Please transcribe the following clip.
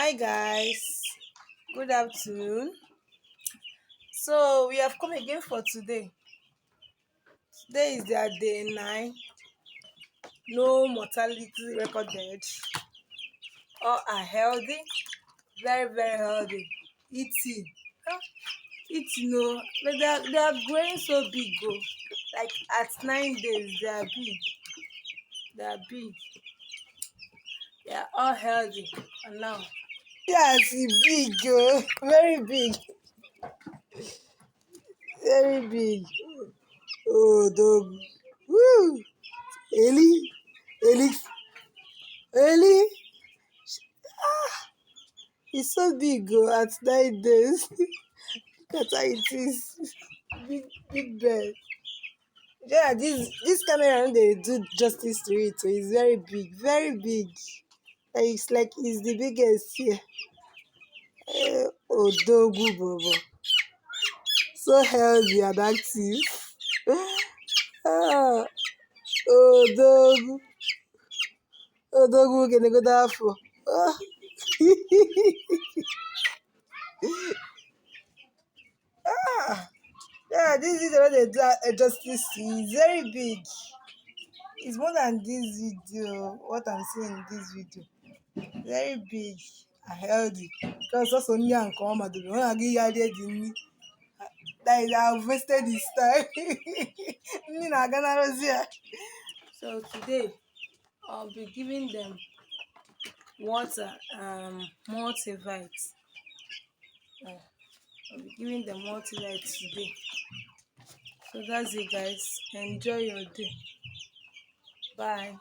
Hi guys, good afternoon. So we have come again for today. Today is their day 9. No mortality recorded. All are healthy, very very healthy. Eating, eating. No, but they are growing so big. Go like at 9 days they are big. They are big. They are all healthy. And now, yes, big. Very big, very big. Oh, dog. Woo! Eli, Eli, Eli. He's so big at 9 days. Look at how it is. Big, big bird. Yeah, this camera they do justice to it. So it's very big, very big. It's like it's the biggest here. Odogu Bobo. So healthy and active. Ah, Odogu. Odogu can go down for. Ah. Yeah, this is what they do justice to. It's very big. It's more than this video. What I'm seeing in this video, very big and healthy. Because also me and Koma do. When I get here, that is, I've wasted his time. Me na Ghana Rosia. So today I'll be giving them water, multivite. I'll be giving them multivite today. So that's it, guys. Enjoy your day. Bye.